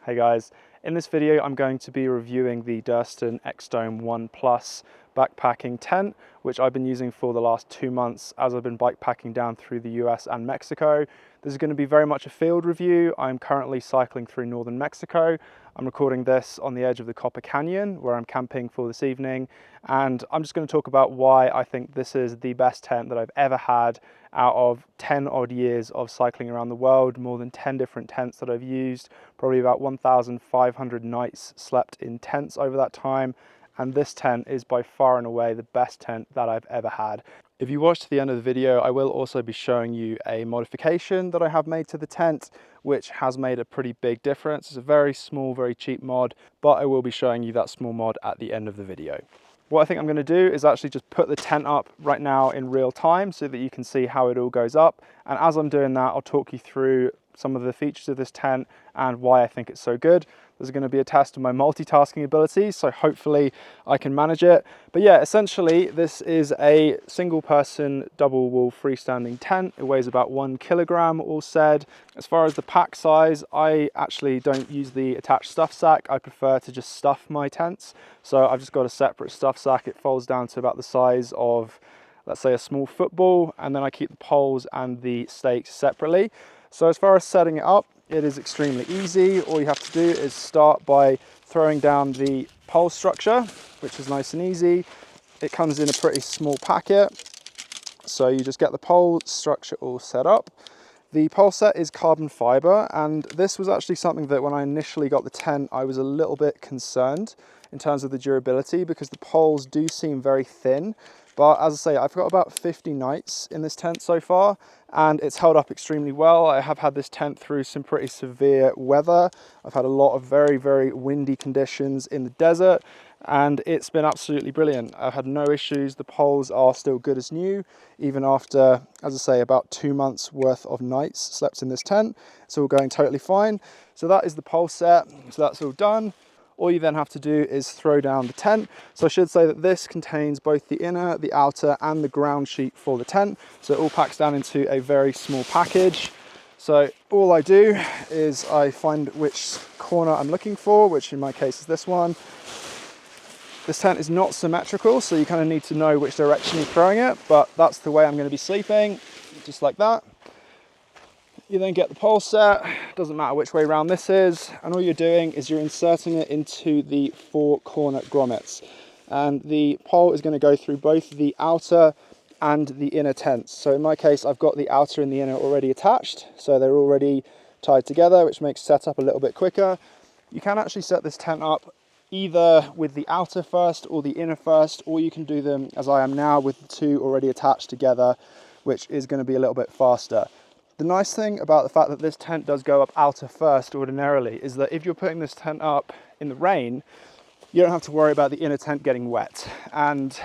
Hey guys, in this video I'm going to be reviewing the Durston X-Dome 1 Plus backpacking tent, which I've been using for the last 2 months as I've been bikepacking down through the US and Mexico. This is going to be very much a field review. I'm currently cycling through northern Mexico. I'm recording this on the edge of the Copper Canyon where I'm camping for this evening, and I'm just going to talk about why I think this is the best tent that I've ever had out of 10 odd years of cycling around the world. More than 10 different tents that I've used, probably about 1,500 nights slept in tents over that time, and this tent is by far and away the best tent that I've ever had. If you watch to the end of the video, I will also be showing you a modification that I have made to the tent, which has made a pretty big difference. It's a very small, very cheap mod, but I will be showing you that small mod at the end of the video. What I think I'm going to do is actually just put the tent up right now in real time so that you can see how it all goes up. And as I'm doing that, I'll talk you through some of the features of this tent and why I think it's so good. There's going to be a test of my multitasking abilities, so hopefully I can manage it. But yeah, essentially this is a single person double wall freestanding tent. It weighs about 1 kilogram all said. As far as the pack size, I actually don't use the attached stuff sack. I prefer to just stuff my tents. So I've just got a separate stuff sack. It folds down to about the size of, let's say, a small football, and then I keep the poles and the stakes separately. So as far as setting it up, it is extremely easy. All you have to do is start by throwing down the pole structure, which is nice and easy. It comes in a pretty small packet. So you just get the pole structure all set up. The pole set is carbon fiber, and this was actually something that when I initially got the tent, I was a little bit concerned in terms of the durability, because the poles do seem very thin. But as I say, I've got about 50 nights in this tent so far, and it's held up extremely well. I have had this tent through some pretty severe weather. I've had a lot of very, very windy conditions in the desert, and it's been absolutely brilliant. I've had no issues. The poles are still good as new, even after, as I say, about 2 months worth of nights slept in this tent. It's all going totally fine. So that is the pole set. So that's all done. All you then have to do is throw down the tent. So I should say that this contains both the inner, the outer, and the ground sheet for the tent. So it all packs down into a very small package. So all I do is I find which corner I'm looking for, which in my case is this one. This tent is not symmetrical, so you kind of need to know which direction you're throwing it, but that's the way I'm going to be sleeping, just like that. You then get the pole set, doesn't matter which way around this is, and all you're doing is you're inserting it into the 4 corner grommets. And the pole is going to go through both the outer and the inner tents. So in my case, I've got the outer and the inner already attached, so they're already tied together, which makes setup a little bit quicker. You can actually set this tent up either with the outer first or the inner first, or you can do them as I am now with the 2 already attached together, which is going to be a little bit faster. The nice thing about the fact that this tent does go up outer first ordinarily is that if you're putting this tent up in the rain, you don't have to worry about the inner tent getting wet. And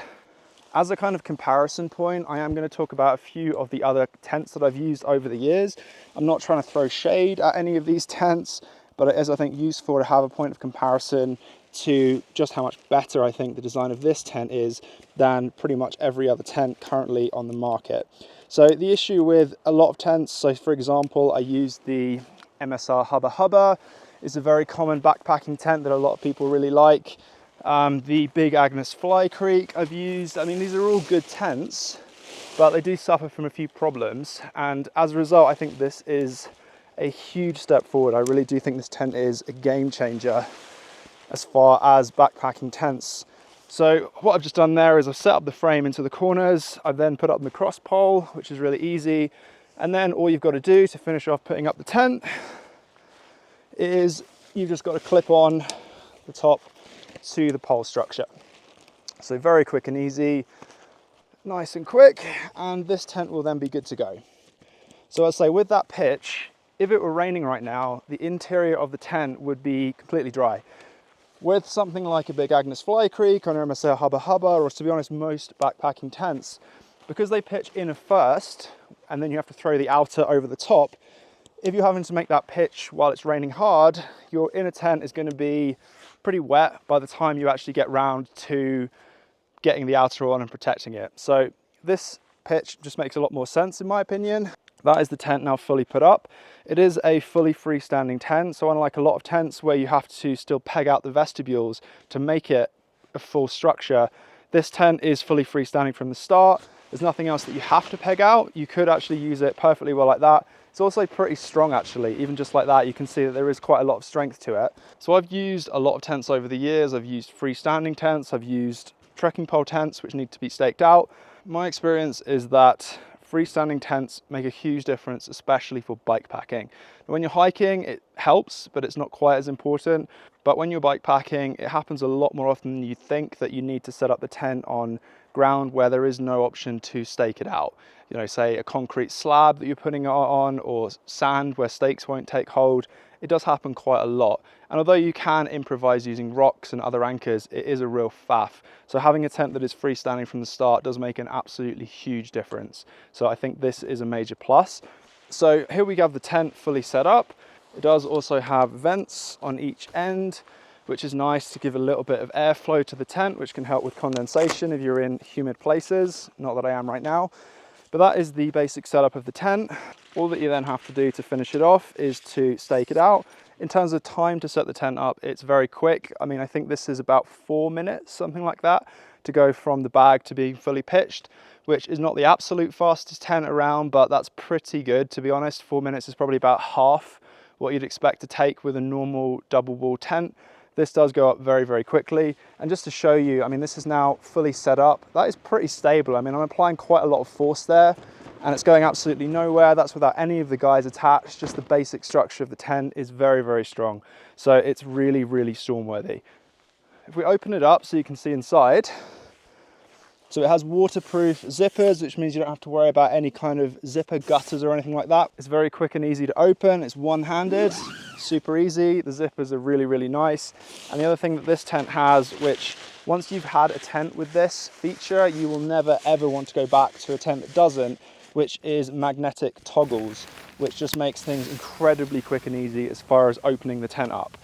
as a kind of comparison point, I am going to talk about a few of the other tents that I've used over the years. I'm not trying to throw shade at any of these tents, but it is, I think, useful to have a point of comparison to just how much better I think the design of this tent is than pretty much every other tent currently on the market. So the issue with a lot of tents, so for example, I used the MSR Hubba Hubba. It's a very common backpacking tent that a lot of people really like. The Big Agnes Fly Creek I've used. I mean, these are all good tents, but they do suffer from a few problems. And as a result, I think this is a huge step forward. I really do think this tent is a game changer as far as backpacking tents. So what I've just done there is I've set up the frame into the corners. I've then put up the cross pole, which is really easy. And then all you've got to do to finish off putting up the tent is you've just got to clip on the top to the pole structure. So very quick and easy, nice and quick, and this tent will then be good to go. So I'd say with that pitch, if it were raining right now, the interior of the tent would be completely dry. With something like a Big Agnes Fly Creek or an MSR Hubba Hubba, or to be honest, most backpacking tents, because they pitch inner first, and then you have to throw the outer over the top, if you're having to make that pitch while it's raining hard, your inner tent is going to be pretty wet by the time you actually get round to getting the outer on and protecting it. So this pitch just makes a lot more sense in my opinion. That is the tent now fully put up. It is a fully freestanding tent, so unlike a lot of tents where you have to still peg out the vestibules to make it a full structure, this tent is fully freestanding from the start. There's nothing else that you have to peg out. You could actually use it perfectly well like that. It's also pretty strong actually, even just like that, you can see that there is quite a lot of strength to it. So I've used a lot of tents over the years. I've used freestanding tents, I've used trekking pole tents which need to be staked out. My experience is that freestanding tents make a huge difference, especially for bike packing. When you're hiking, it helps, but it's not quite as important. But when you're bike packing, it happens a lot more often than you think that you need to set up the tent on ground where there is no option to stake it out. You know, say a concrete slab that you're putting it on, or sand where stakes won't take hold. It does happen quite a lot. And although you can improvise using rocks and other anchors, it is a real faff. So having a tent that is freestanding from the start does make an absolutely huge difference. So I think this is a major plus. So here we have the tent fully set up. It does also have vents on each end, which is nice to give a little bit of airflow to the tent, which can help with condensation if you're in humid places. Not that I am right now. But that is the basic setup of the tent. All that you then have to do to finish it off is to stake it out. In terms of time to set the tent up, it's very quick. I mean, I think this is about 4 minutes, something like that, to go from the bag to being fully pitched, which is not the absolute fastest tent around, but that's pretty good, to be honest. 4 minutes is probably about half what you'd expect to take with a normal double wall tent. This does go up very, very quickly. And just to show you, I mean, this is now fully set up. That is pretty stable. I mean, I'm applying quite a lot of force there and it's going absolutely nowhere. That's without any of the guys attached. Just the basic structure of the tent is very, very strong. So it's really, really storm worthy. If we open it up so you can see inside, so it has waterproof zippers, which means you don't have to worry about any kind of zipper gutters or anything like that. It's very quick and easy to open. It's one-handed, super easy. The zippers are really, really nice. And the other thing that this tent has, which once you've had a tent with this feature, you will never, ever want to go back to a tent that doesn't, which is magnetic toggles, which just makes things incredibly quick and easy as far as opening the tent up.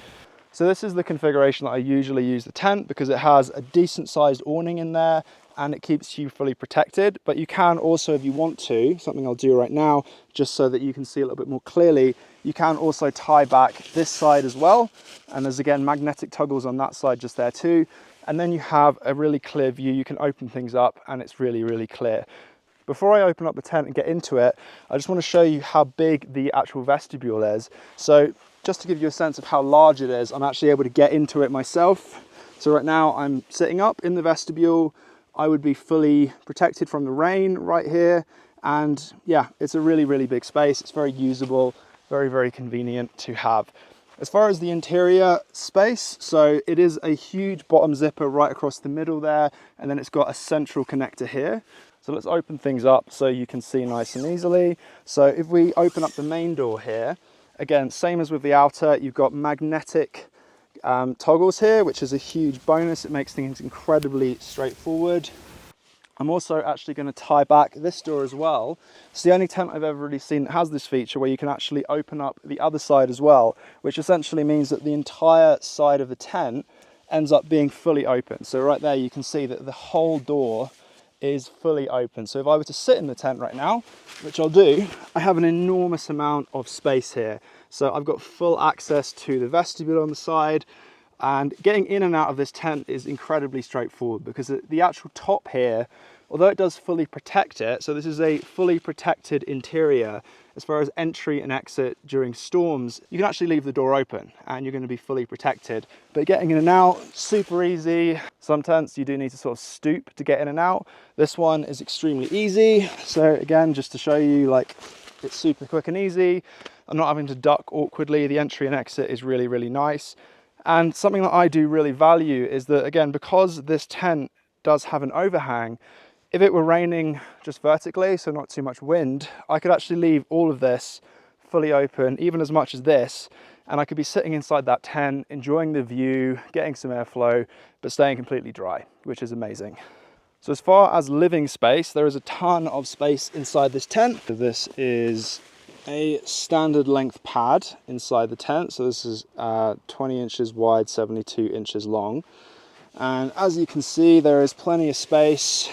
So this is the configuration that I usually use the tent, because it has a decent sized awning in there and it keeps you fully protected. But you can also, if you want to, something I'll do right now, just so that you can see a little bit more clearly, you can also tie back this side as well. And there's again magnetic toggles on that side just there too. And then you have a really clear view. You can open things up and it's really, really clear. Before I open up the tent and get into it, I just want to show you how big the actual vestibule is. So just to give you a sense of how large it is, I'm actually able to get into it myself. So right now I'm sitting up in the vestibule. I would be fully protected from the rain right here. And yeah, it's a really, really big space. It's very usable, very, very convenient to have. As far as the interior space, so it is a huge bottom zipper right across the middle there. And then it's got a central connector here. So let's open things up so you can see nice and easily. So if we open up the main door here, again, same as with the outer, you've got magnetic toggles here, which is a huge bonus. It makes things incredibly straightforward. I'm also actually going to tie back this door as well. It's the only tent I've ever really seen that has this feature where you can actually open up the other side as well, which essentially means that the entire side of the tent ends up being fully open. So right there you can see that the whole door is fully open. So if I were to sit in the tent right now, which I'll do, I have an enormous amount of space here. So I've got full access to the vestibule on the side, and getting in and out of this tent is incredibly straightforward because the actual top here, although it does fully protect it, so this is a fully protected interior as far as entry and exit during storms, you can actually leave the door open and you're going to be fully protected. But getting in and out, super easy. Some tents you do need to sort of stoop to get in and out. This one is extremely easy. So again, just to show you, like, it's super quick and easy. I'm not having to duck awkwardly. The entry and exit is really, really nice. And something that I do really value is that, again, because this tent does have an overhang, if it were raining just vertically, so not too much wind, I could actually leave all of this fully open, even as much as this, and I could be sitting inside that tent, enjoying the view, getting some airflow, but staying completely dry, which is amazing. So as far as living space, there is a ton of space inside this tent. This is a standard length pad inside the tent. So this is 20 inches wide, 72 inches long. And as you can see, there is plenty of space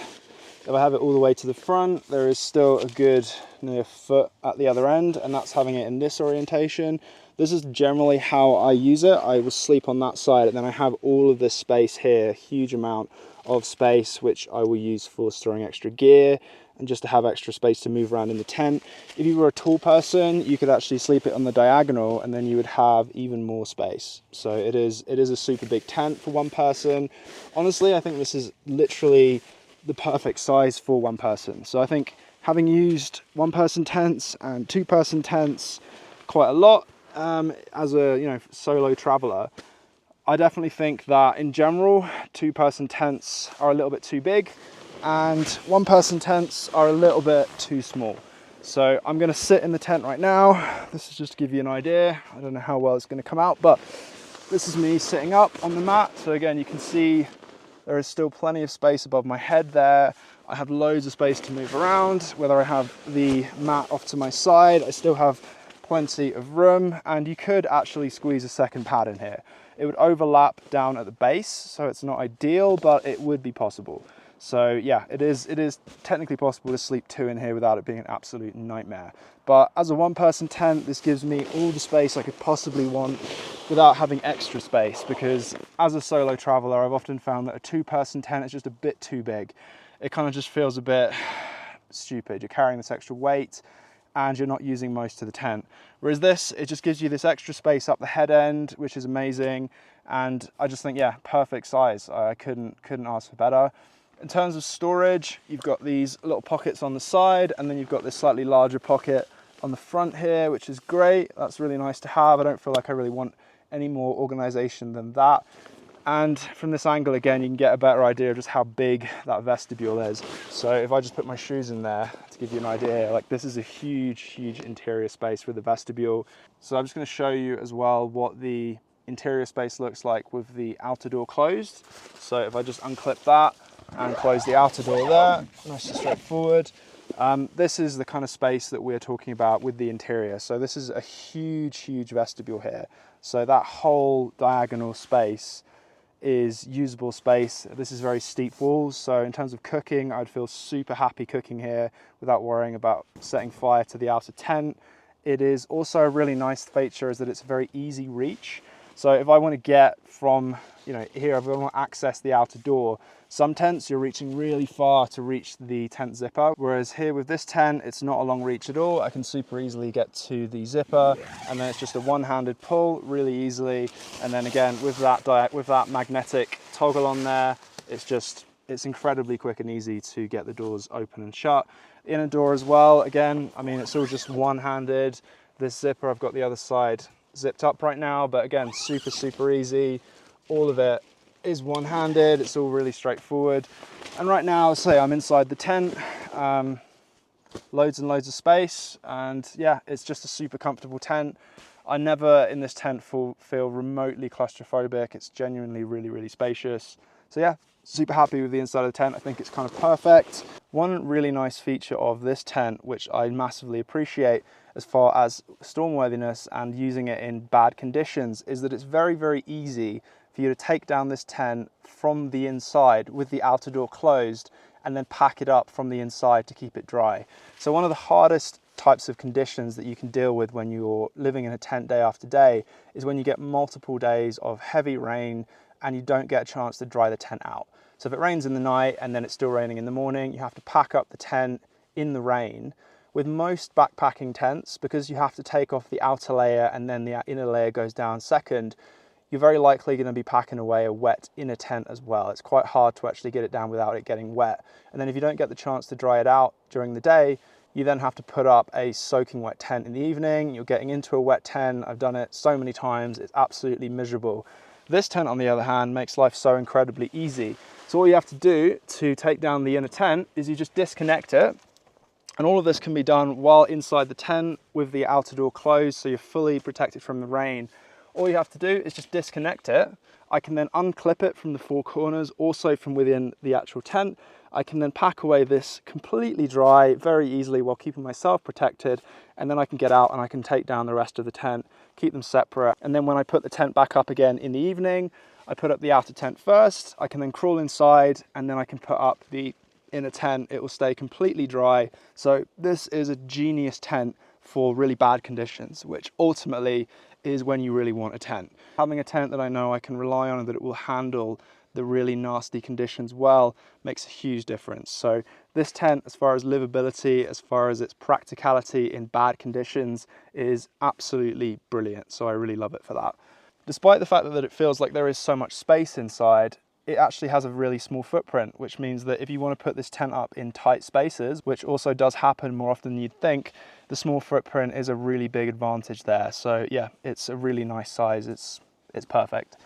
If I have it all the way to the front, there is still a good near foot at the other end, and that's having it in this orientation. This is generally how I use it. I will sleep on that side, and then I have all of this space here, huge amount of space, which I will use for storing extra gear and just to have extra space to move around in the tent. If you were a tall person, you could actually sleep it on the diagonal, and then you would have even more space. So it is a super big tent for one person. Honestly, I think this is literally the perfect size for one person. So I think having used one-person tents and two-person tents quite a lot as a solo traveler, I definitely think that in general two-person tents are a little bit too big and one-person tents are a little bit too small. So I'm going to sit in the tent right now. This is just to give you an idea. I don't know how well it's going to come out, but this is me sitting up on the mat. So again, you can see there is still plenty of space above my head there. I have loads of space to move around. Whether I have the mat off to my side, I still have plenty of room, and you could actually squeeze a second pad in here. It would overlap down at the base, so it's not ideal, but it would be possible. So yeah, it is technically possible to sleep two in here without it being an absolute nightmare. But as a one-person tent, this gives me all the space I could possibly want without having extra space, because as a solo traveler, I've often found that a two-person tent is just a bit too big. It kind of just feels a bit stupid. You're carrying this extra weight and you're not using most of the tent. Whereas this, it just gives you this extra space up the head end, which is amazing. And I just think, yeah, perfect size. I couldn't ask for better. In terms of storage, you've got these little pockets on the side, and then you've got this slightly larger pocket on the front here, which is great. That's really nice to have. I don't feel like I really want any more organization than that. And from this angle, again, you can get a better idea of just how big that vestibule is. So if I just put my shoes in there to give you an idea, like this is a huge, huge interior space with the vestibule. So I'm just going to show you as well what the interior space looks like with the outer door closed. So if I just unclip that and close the outer door there, nice and straightforward. This is the kind of space that we're talking about with the interior. So this is a huge, huge vestibule here. So that whole diagonal space is usable space. This is very steep walls, so in terms of cooking, I'd feel super happy cooking here without worrying about setting fire to the outer tent. It is also a really nice feature is that it's a very easy reach. So if I want to get from here, if I want to access the outer door, some tents you're reaching really far to reach the tent zipper, whereas here with this tent it's not a long reach at all. I can super easily get to the zipper, and then it's just a one-handed pull really easily. And then again with that magnetic toggle on there, it's incredibly quick and easy to get the doors open and shut. Inner door as well, again, I mean, it's all just one-handed. This zipper, I've got the other side zipped up right now, but again, super easy. All of it is one-handed. It's all really straightforward. And right now, say I'm inside the tent, loads and loads of space, and yeah, it's just a super comfortable tent. I never in this tent feel remotely claustrophobic. It's genuinely really spacious. So yeah, super happy with the inside of the tent. I think it's kind of perfect. One really nice feature of this tent, which I massively appreciate as far as stormworthiness and using it in bad conditions, is that it's very easy for you to take down this tent from the inside with the outer door closed and then pack it up from the inside to keep it dry. So one of the hardest types of conditions that you can deal with when you're living in a tent day after day is when you get multiple days of heavy rain and you don't get a chance to dry the tent out. So if it rains in the night and then it's still raining in the morning, you have to pack up the tent in the rain. With most backpacking tents, because you have to take off the outer layer and then the inner layer goes down second, you're very likely going to be packing away a wet inner tent as well. It's quite hard to actually get it down without it getting wet. And then if you don't get the chance to dry it out during the day, you then have to put up a soaking wet tent in the evening. You're getting into a wet tent. I've done it so many times. It's absolutely miserable. This tent, on the other hand, makes life so incredibly easy. So all you have to do to take down the inner tent is you just disconnect it. And all of this can be done while inside the tent with the outer door closed, so you're fully protected from the rain. All you have to do is just disconnect it. I can then unclip it from the four corners, also from within the actual tent. I can then pack away this completely dry very easily while keeping myself protected, and then I can get out and I can take down the rest of the tent, keep them separate. And then when I put the tent back up again in the evening, I put up the outer tent first. I can then crawl inside and then I can put up the in a tent, it will stay completely dry. So this is a genius tent for really bad conditions, which ultimately is when you really want a tent. Having a tent that I know I can rely on and that it will handle the really nasty conditions well makes a huge difference. So this tent, as far as livability, as far as its practicality in bad conditions, is absolutely brilliant. So I really love it for that. Despite the fact that it feels like there is so much space inside, it actually has a really small footprint, which means that if you want to put this tent up in tight spaces, which also does happen more often than you'd think, the small footprint is a really big advantage there. So yeah, it's a really nice size. It's perfect.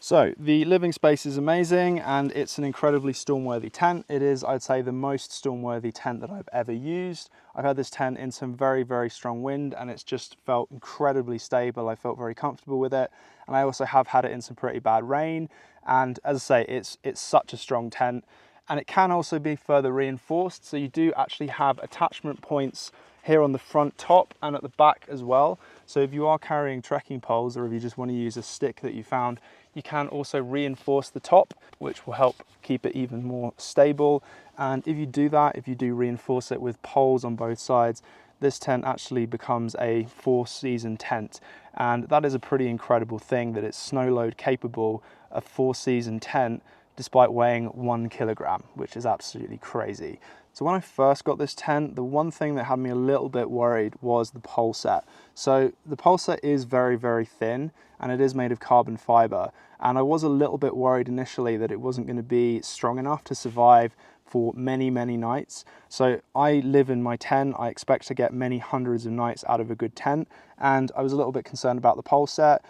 So the living space is amazing and it's an incredibly storm-worthy tent. It is, I'd say, the most storm-worthy tent that I've ever used. I've had this tent in some very, very strong wind and it's just felt incredibly stable. I felt very comfortable with it. And I also have had it in some pretty bad rain. And as I say, it's such a strong tent, and it can also be further reinforced. So you do actually have attachment points here on the front top and at the back as well. So if you are carrying trekking poles, or if you just want to use a stick that you found, you can also reinforce the top, which will help keep it even more stable. And if you do that, if you do reinforce it with poles on both sides, this tent actually becomes a 4-season tent. And that is a pretty incredible thing, that it's snow load capable, a 4-season tent, despite weighing 1 kilogram, which is absolutely crazy. So when I first got this tent, the one thing that had me a little bit worried was the pole set. So the pole set is very, very thin and it is made of carbon fiber. And I was a little bit worried initially that it wasn't going to be strong enough to survive for many, many nights. So I live in my tent. I expect to get many hundreds of nights out of a good tent. And I was a little bit concerned about the pole set.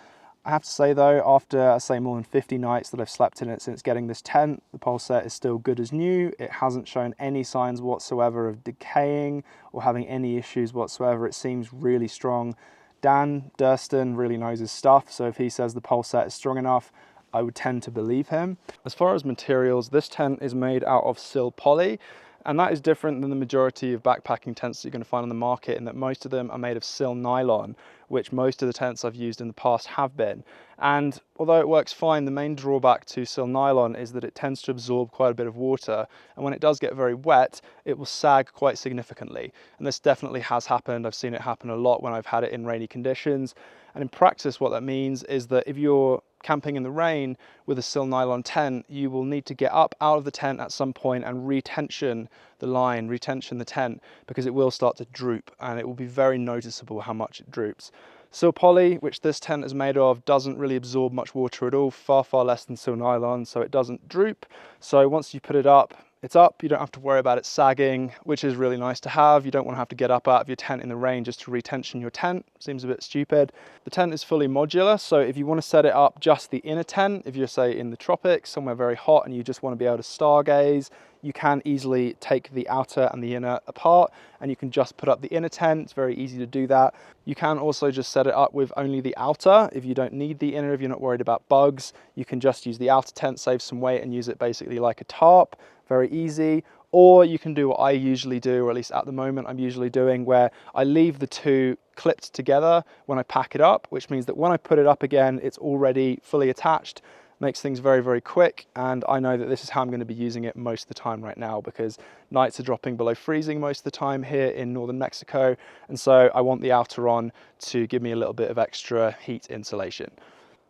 I have to say though, after I say more than 50 nights that I've slept in it since getting this tent, the pole set is still good as new. It hasn't shown any signs whatsoever of decaying or having any issues whatsoever. It seems really strong. Dan Durston really knows his stuff, so if he says the pole set is strong enough, I would tend to believe him. As far as materials, this tent is made out of silpoly, and that is different than the majority of backpacking tents that you're going to find on the market, in that most of them are made of silnylon, which most of the tents I've used in the past have been. And although it works fine, the main drawback to silnylon is that it tends to absorb quite a bit of water, and when it does get very wet, it will sag quite significantly. And this definitely has happened. I've seen it happen a lot when I've had it in rainy conditions. And in practice, what that means is that if you're camping in the rain with a silnylon tent, you will need to get up out of the tent at some point and retension the line, retension the tent, because it will start to droop and it will be very noticeable how much it droops. Silpoly, which this tent is made of, doesn't really absorb much water at all, far, far less than silnylon, so it doesn't droop. So once you put it up, it's up. You don't have to worry about it sagging, which is really nice to have. You don't want to have to get up out of your tent in the rain just to retension your tent. Seems a bit stupid. The tent is fully modular, so if you want to set it up just the inner tent, if you're say in the tropics, somewhere very hot, and you just want to be able to stargaze, you can easily take the outer and the inner apart and you can just put up the inner tent. It's very easy to do that. You can also just set it up with only the outer. If you don't need the inner, if you're not worried about bugs, you can just use the outer tent, save some weight and use it basically like a tarp. Very easy. Or you can do what I usually do, or at least at the moment I'm usually doing, where I leave the two clipped together when I pack it up, which means that when I put it up again, it's already fully attached. Makes things very, very quick, and I know that this is how I'm going to be using it most of the time right now, because nights are dropping below freezing most of the time here in northern Mexico, and so I want the outer on to give me a little bit of extra heat insulation.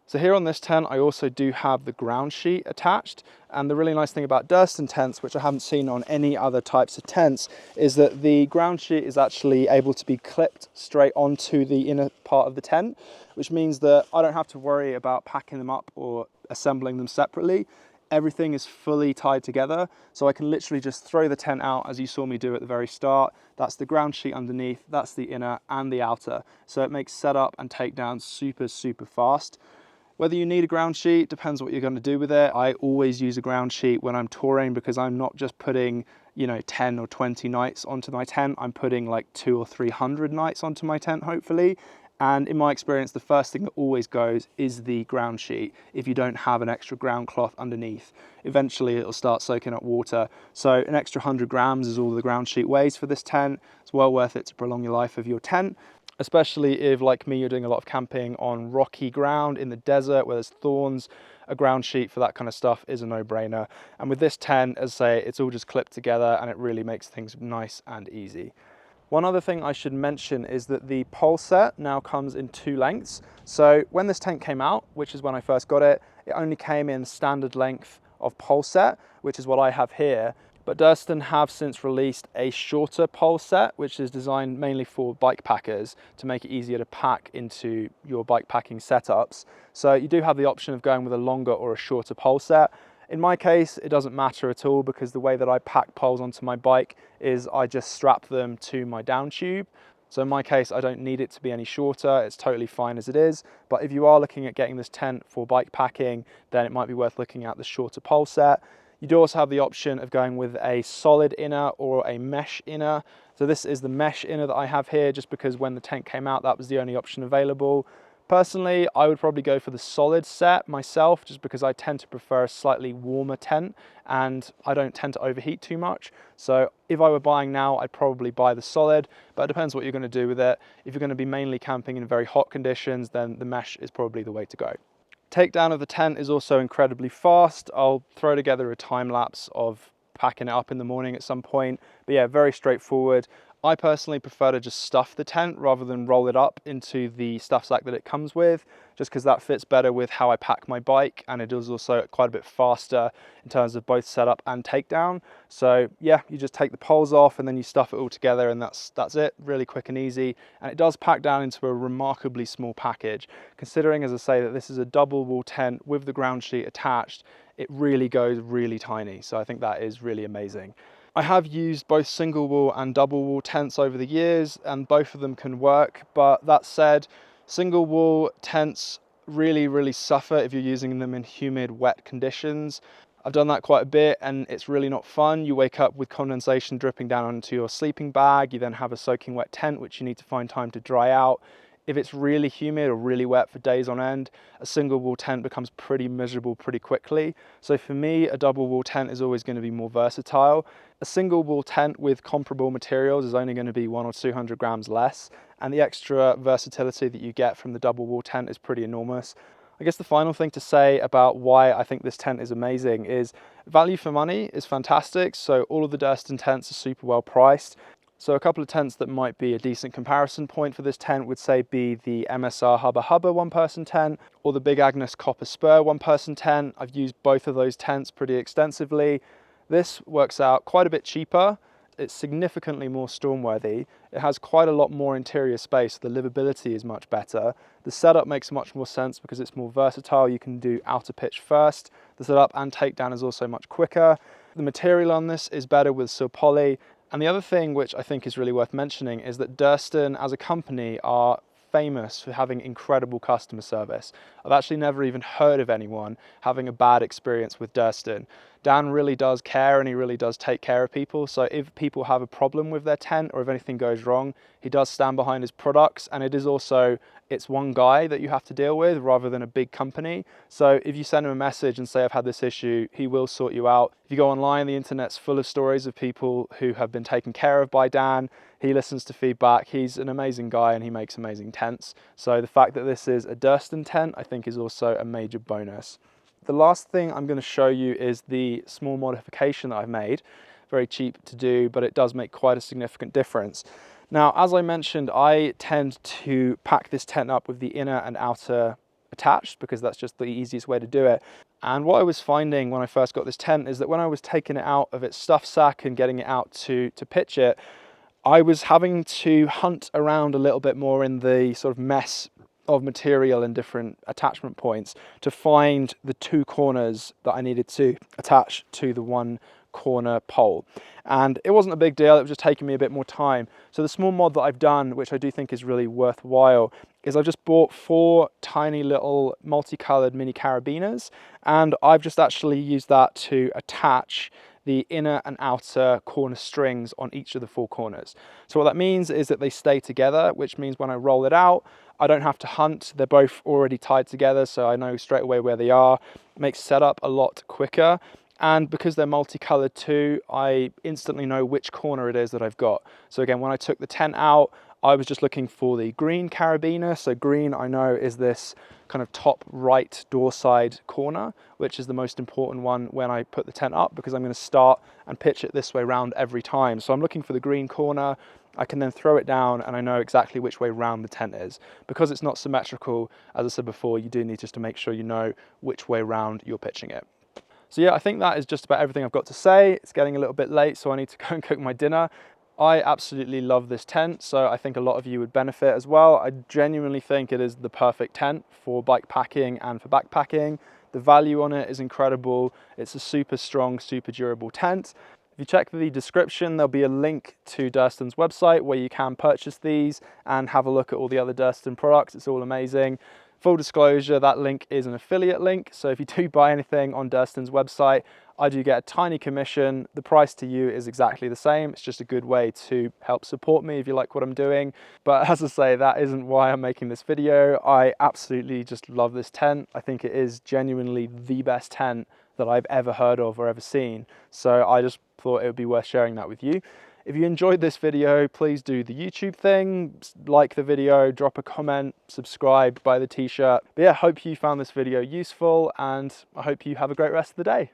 So here on this tent, I also do have the ground sheet attached. And the really nice thing about Durston tents, which I haven't seen on any other types of tents, is that the ground sheet is actually able to be clipped straight onto the inner part of the tent, which means that I don't have to worry about packing them up or assembling them separately. Everything is fully tied together, so I can literally just throw the tent out as you saw me do at the very start. That's the ground sheet underneath, that's the inner and the outer. So it makes setup and takedown super, super fast. Whether you need a ground sheet depends what you're going to do with it. I always use a ground sheet when I'm touring, because I'm not just putting, 10 or 20 nights onto my tent. I'm putting like 200 or 300 nights onto my tent, hopefully. And in my experience, the first thing that always goes is the ground sheet if you don't have an extra ground cloth underneath. Eventually it'll start soaking up water. So an extra 100 grams is all the ground sheet weighs for this tent. It's well worth it to prolong your life of your tent. especially if, like me, you're doing a lot of camping on rocky ground in the desert where there's thorns. A ground sheet for that kind of stuff is a no-brainer. And with this tent, as I say, it's all just clipped together and it really makes things nice and easy. One other thing I should mention is that the pole set now comes in 2 lengths. So when this tent came out, which is when I first got it, it only came in standard length of pole set, which is what I have here. But Durston have since released a shorter pole set, which is designed mainly for bike packers to make it easier to pack into your bike packing setups. So you do have the option of going with a longer or a shorter pole set. In my case, it doesn't matter at all because the way that I pack poles onto my bike is I just strap them to my down tube. So in my case, I don't need it to be any shorter. It's totally fine as it is. But if you are looking at getting this tent for bike packing, then it might be worth looking at the shorter pole set. You do also have the option of going with a solid inner or a mesh inner. So this is the mesh inner that I have here, just because when the tent came out, that was the only option available. Personally, I would probably go for the solid set myself, just because I tend to prefer a slightly warmer tent and I don't tend to overheat too much. So if I were buying now, I'd probably buy the solid, but it depends what you're going to do with it. If you're going to be mainly camping in very hot conditions, then the mesh is probably the way to go. Takedown of the tent is also incredibly fast. I'll throw together a time lapse of packing it up in the morning at some point, but yeah, very straightforward. I personally prefer to just stuff the tent rather than roll it up into the stuff sack that it comes with, just because that fits better with how I pack my bike, and it is also quite a bit faster in terms of both setup and takedown. So yeah, you just take the poles off and then you stuff it all together, and that's it, really quick and easy. And it does pack down into a remarkably small package, considering, as I say, that this is a double wall tent with the ground sheet attached. It really goes really tiny, so I think that is really amazing. I have used both single wall and double wall tents over the years, and both of them can work, but that said, single wall tents really suffer if you're using them in humid, wet conditions. I've done that quite a bit and it's really not fun. You wake up with condensation dripping down onto your sleeping bag, you then have a soaking wet tent which you need to find time to dry out. If it's really humid or really wet for days on end, a single wall tent becomes pretty miserable pretty quickly. So for me, a double wall tent is always going to be more versatile. A single wall tent with comparable materials is only going to be 100 or 200 grams less, and the extra versatility that you get from the double wall tent is pretty enormous. I guess the final thing to say about why I think this tent is amazing is value for money is fantastic. So all of the Durston tents are super well priced. So a couple of tents that might be a decent comparison point for this tent would say be the MSR Hubba Hubba one-person tent or the Big Agnes Copper Spur one-person tent. I've used both of those tents pretty extensively. This works out quite a bit cheaper. It's significantly more stormworthy. It has quite a lot more interior space. The livability is much better. The setup makes much more sense because it's more versatile. You can do outer pitch first. The setup and takedown is also much quicker. The material on this is better with silpoly. And the other thing which I think is really worth mentioning is that Durston as a company are famous for having incredible customer service. I've actually never even heard of anyone having a bad experience with Durston. Dan really does care and he really does take care of people. So if people have a problem with their tent or if anything goes wrong, he does stand behind his products, and it is also, it's one guy that you have to deal with rather than a big company. So if you send him a message and say, I've had this issue, he will sort you out. If you go online, the internet's full of stories of people who have been taken care of by Dan. He listens to feedback. He's an amazing guy and he makes amazing tents. So the fact that this is a Durston tent, I think, is also a major bonus. The last thing I'm going to show you is the small modification that I've made. Very cheap to do, but it does make quite a significant difference. Now, as I mentioned, I tend to pack this tent up with the inner and outer attached because that's just the easiest way to do it. And what I was finding when I first got this tent is that when I was taking it out of its stuff sack and getting it out to pitch it, I was having to hunt around a little bit more in the sort of mess of material and different attachment points to find the 2 corners that I needed to attach to the 1 corner pole. And it wasn't a big deal, it was just taking me a bit more time. So the small mod that I've done, which I do think is really worthwhile, is I've just bought 4 tiny little multicolored mini carabiners, and I've just actually used that to attach the inner and outer corner strings on each of the 4 corners. So what that means is that they stay together, which means when I roll it out, I don't have to hunt. They're both already tied together, so I know straight away where they are. It makes setup a lot quicker. And because they're multicolored too, I instantly know which corner it is that I've got. So again, when I took the tent out, I was just looking for the green carabiner. So green, I know, is this kind of top right door side corner, which is the most important one when I put the tent up, because I'm going to start and pitch it this way round every time. So I'm looking for the green corner. I can then throw it down and I know exactly which way round the tent is. Because it's not symmetrical, as I said before, you do need just to make sure you know which way round you're pitching it. So yeah, I think that is just about everything I've got to say. It's getting a little bit late, so I need to go and cook my dinner. I absolutely love this tent, so I think a lot of you would benefit as well. I genuinely think it is the perfect tent for bike packing and for backpacking. The value on it is incredible. It's a super strong, super durable tent. If you check the description, there'll be a link to Durston's website where you can purchase these and have a look at all the other Durston products. It's all amazing. Full disclosure, that link is an affiliate link. So if you do buy anything on Durston's website, I do get a tiny commission. The price to you is exactly the same. It's just a good way to help support me if you like what I'm doing. But as I say, that isn't why I'm making this video. I absolutely just love this tent. I think it is genuinely the best tent that I've ever heard of or ever seen. So I just thought it would be worth sharing that with you. If you enjoyed this video, please do the YouTube thing, like the video, drop a comment, subscribe, buy the t-shirt. But yeah, hope you found this video useful and I hope you have a great rest of the day.